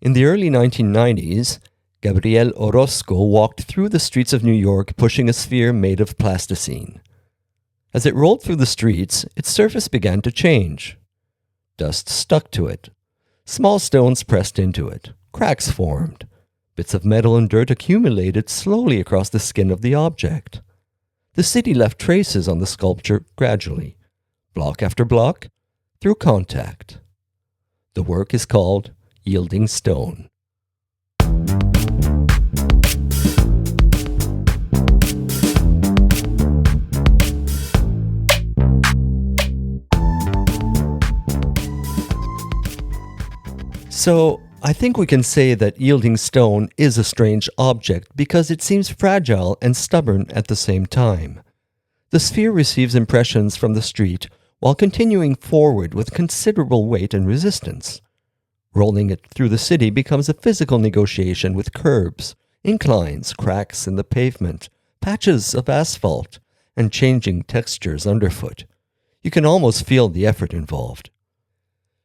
In the early 1990s, Gabriel Orozco walked through the streets of New York pushing a sphere made of plasticine. As it rolled through the streets, its surface began to change. Dust stuck to it. Small stones pressed into it. Cracks formed. Bits of metal and dirt accumulated slowly across the skin of the object. The city left traces on the sculpture gradually, block after block, through contact. The work is called Yielding Stone. So, I think we can say that yielding stone is a strange object because it seems fragile and stubborn at the same time. The sphere receives impressions from the street while continuing forward with considerable weight and resistance. Rolling it through the city becomes a physical negotiation with curbs, inclines, cracks in the pavement, patches of asphalt, and changing textures underfoot. You can almost feel the effort involved.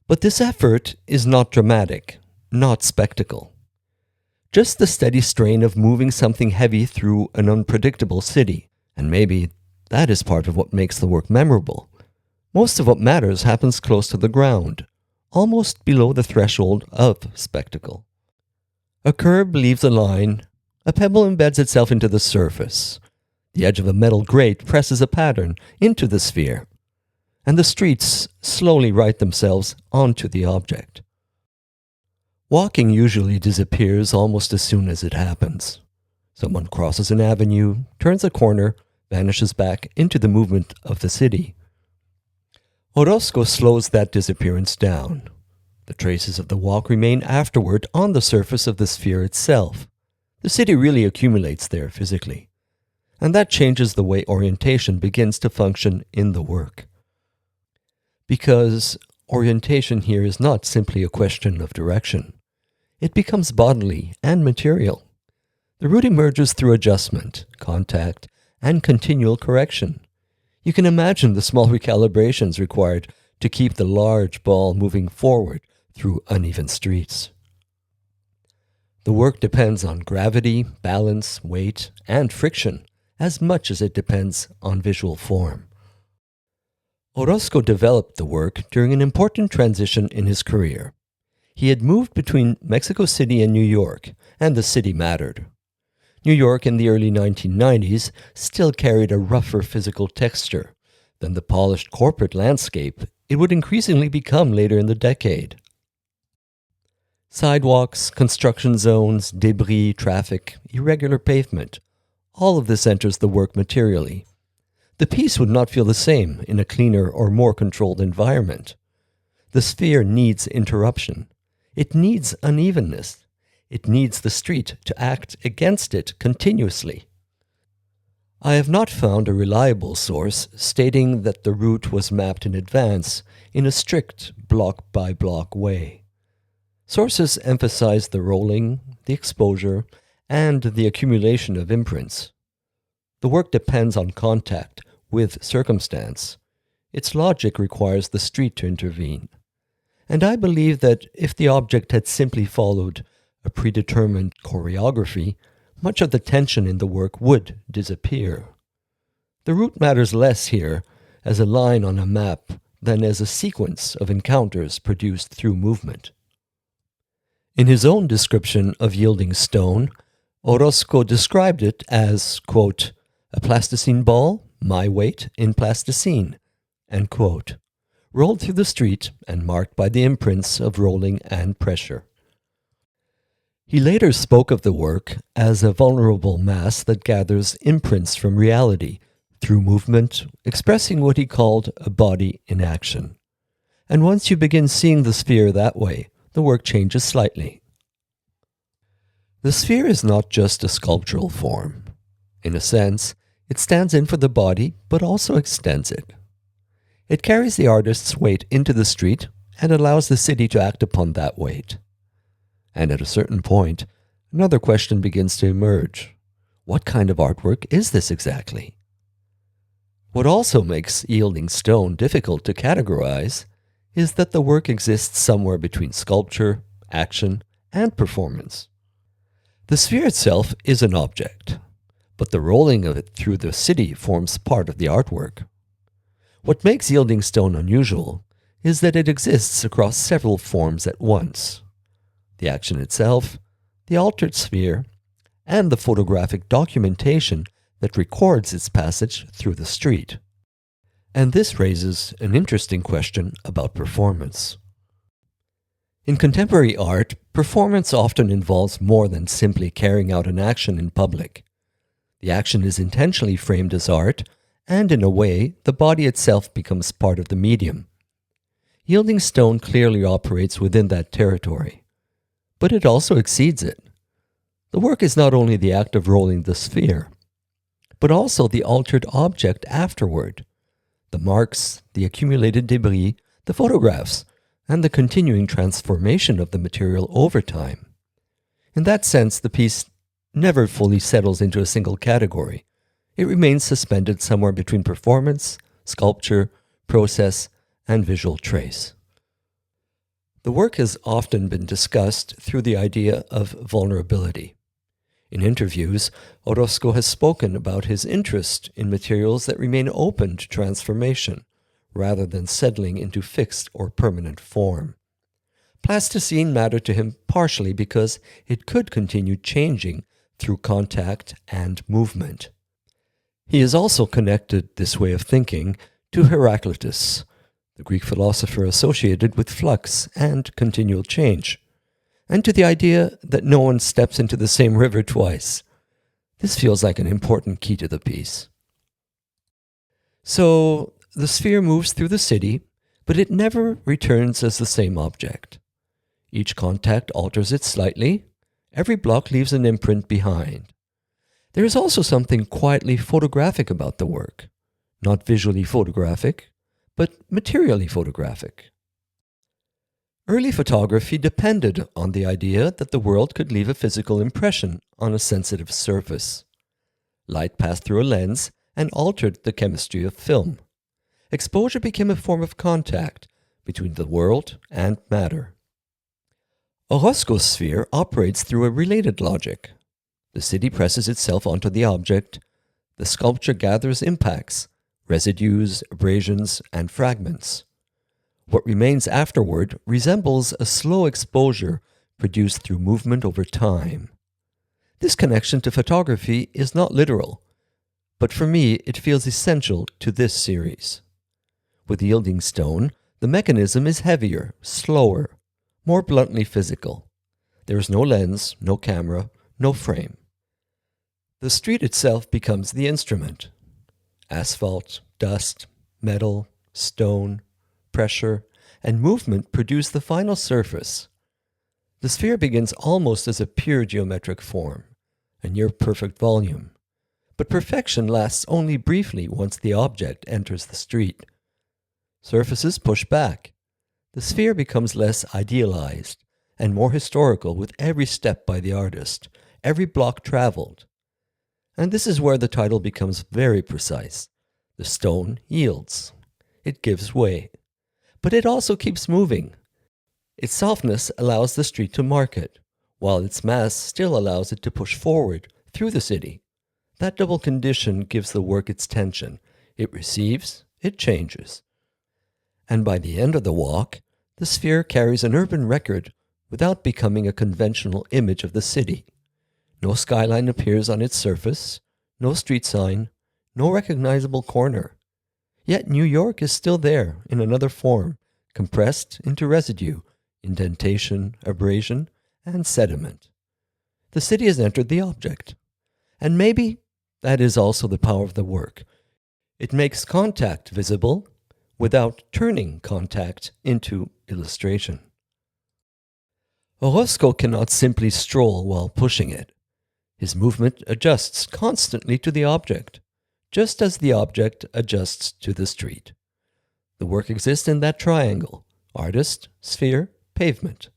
But this effort is not dramatic, not spectacle. Just the steady strain of moving something heavy through an unpredictable city, and maybe that is part of what makes the work memorable. Most of what matters happens close to the ground, almost below the threshold of spectacle. A curb leaves a line, a pebble embeds itself into the surface, the edge of a metal grate presses a pattern into the sphere, and the streets slowly write themselves onto the object. Walking usually disappears almost as soon as it happens. Someone crosses an avenue, turns a corner, vanishes back into the movement of the city. Orozco slows that disappearance down. The traces of the walk remain afterward on the surface of the sphere itself. The city really accumulates there physically. And that changes the way orientation begins to function in the work. Because orientation here is not simply a question of direction. It becomes bodily and material. The route emerges through adjustment, contact, and continual correction. You can imagine the small recalibrations required to keep the large ball moving forward through uneven streets. The work depends on gravity, balance, weight, and friction as much as it depends on visual form. Orozco developed the work during an important transition in his career. He had moved between Mexico City and New York, and the city mattered. New York in the early 1990s still carried a rougher physical texture than the polished corporate landscape it would increasingly become later in the decade. Sidewalks, construction zones, debris, traffic, irregular pavement, all of this enters the work materially. The piece would not feel the same in a cleaner or more controlled environment. The sphere needs interruption. It needs unevenness. It needs the street to act against it continuously. I have not found a reliable source stating that the route was mapped in advance in a strict block-by-block way. Sources emphasize the rolling, the exposure, and the accumulation of imprints. The work depends on contact with circumstance. Its logic requires the street to intervene. And I believe that if the object had simply followed a predetermined choreography, much of the tension in the work would disappear. The route matters less here as a line on a map than as a sequence of encounters produced through movement. In his own description of Yielding Stone, Orozco described it as, quote, a plasticine ball, my weight in plasticine, end quote, rolled through the street and marked by the imprints of rolling and pressure. He later spoke of the work as a vulnerable mass that gathers imprints from reality through movement, expressing what he called a body in action. And once you begin seeing the sphere that way, the work changes slightly. The sphere is not just a sculptural form. In a sense, it stands in for the body, but also extends it. It carries the artist's weight into the street and allows the city to act upon that weight. And at a certain point, another question begins to emerge. What kind of artwork is this exactly? What also makes Yielding Stone difficult to categorize is that the work exists somewhere between sculpture, action, and performance. The sphere itself is an object, but the rolling of it through the city forms part of the artwork. What makes Yielding Stone unusual is that it exists across several forms at once: the action itself, the altered sphere, and the photographic documentation that records its passage through the street. And this raises an interesting question about performance. In contemporary art, performance often involves more than simply carrying out an action in public. The action is intentionally framed as art, and in a way, the body itself becomes part of the medium. Yielding Stone clearly operates within that territory, but it also exceeds it. The work is not only the act of rolling the sphere, but also the altered object afterward: the marks, the accumulated debris, the photographs, and the continuing transformation of the material over time. In that sense, the piece never fully settles into a single category. It remains suspended somewhere between performance, sculpture, process, and visual trace. The work has often been discussed through the idea of vulnerability. In interviews, Orozco has spoken about his interest in materials that remain open to transformation, rather than settling into fixed or permanent form. Plasticine mattered to him partially because it could continue changing through contact and movement. He has also connected this way of thinking to Heraclitus, the Greek philosopher associated with flux and continual change, and to the idea that no one steps into the same river twice. This feels like an important key to the piece. So, the sphere moves through the city, but it never returns as the same object. Each contact alters it slightly. Every block leaves an imprint behind. There is also something quietly photographic about the work. Not visually photographic, but materially photographic. Early photography depended on the idea that the world could leave a physical impression on a sensitive surface. Light passed through a lens and altered the chemistry of film. Exposure became a form of contact between the world and matter. Orozco's sphere operates through a related logic. The city presses itself onto the object. The sculpture gathers impacts, residues, abrasions, and fragments. What remains afterward resembles a slow exposure produced through movement over time. This connection to photography is not literal, but for me it feels essential to this series. With Yielding Stone, the mechanism is heavier, slower, more bluntly physical. There is no lens, no camera, no frame. The street itself becomes the instrument. Asphalt, dust, metal, stone, pressure, and movement produce the final surface. The sphere begins almost as a pure geometric form, a near-perfect volume. But perfection lasts only briefly once the object enters the street. Surfaces push back. The sphere becomes less idealized and more historical with every step by the artist, every block traveled. And this is where the title becomes very precise. The stone yields. It gives way. But it also keeps moving. Its softness allows the street to mark it, while its mass still allows it to push forward through the city. That double condition gives the work its tension. It receives, it changes. And by the end of the walk, the sphere carries an urban record without becoming a conventional image of the city. No skyline appears on its surface, no street sign, no recognizable corner. Yet New York is still there in another form, compressed into residue, indentation, abrasion, and sediment. The city has entered the object. And maybe that is also the power of the work. It makes contact visible without turning contact into illustration. Orozco cannot simply stroll while pushing it. His movement adjusts constantly to the object, just as the object adjusts to the street. The work exists in that triangle: artist, sphere, pavement.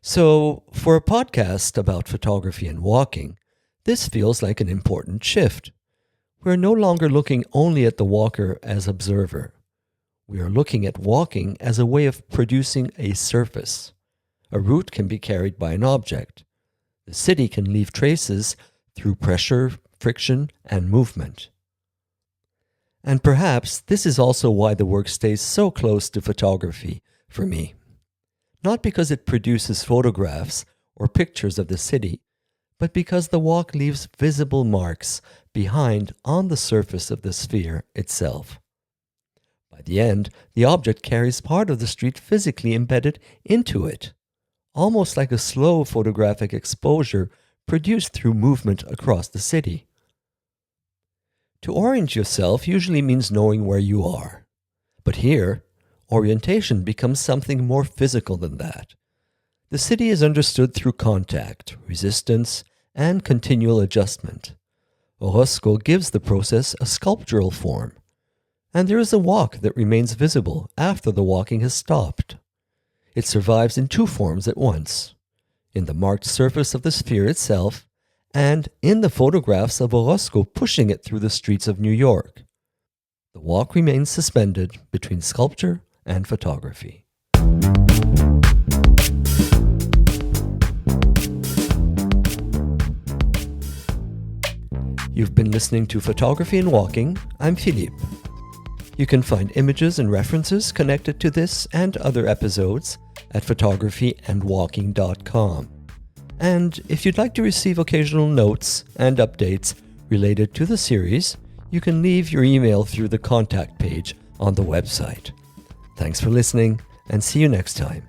So, for a podcast about photography and walking, this feels like an important shift. We're no longer looking only at the walker as observer. We are looking at walking as a way of producing a surface a route can be carried by an object. The city can leave traces through pressure, friction, and movement. And perhaps this is also why the work stays so close to photography for me. Not because it produces photographs or pictures of the city, but because the walk leaves visible marks behind on the surface of the sphere itself. By the end, the object carries part of the street physically embedded into it, almost like a slow photographic exposure produced through movement across the city. To orient yourself usually means knowing where you are. But here, orientation becomes something more physical than that. The city is understood through contact, resistance, and continual adjustment. Orozco gives the process a sculptural form, and there is a walk that remains visible after the walking has stopped. It survives in two forms at once, in the marked surface of the sphere itself, and in the photographs of Orozco pushing it through the streets of New York. The walk remains suspended between sculpture and photography. You've been listening to Photography and Walking. I'm Philippe. You can find images and references connected to this and other episodes at photographyandwalking.com. And if you'd like to receive occasional notes and updates related to the series, you can leave your email through the contact page on the website. Thanks for listening, and see you next time.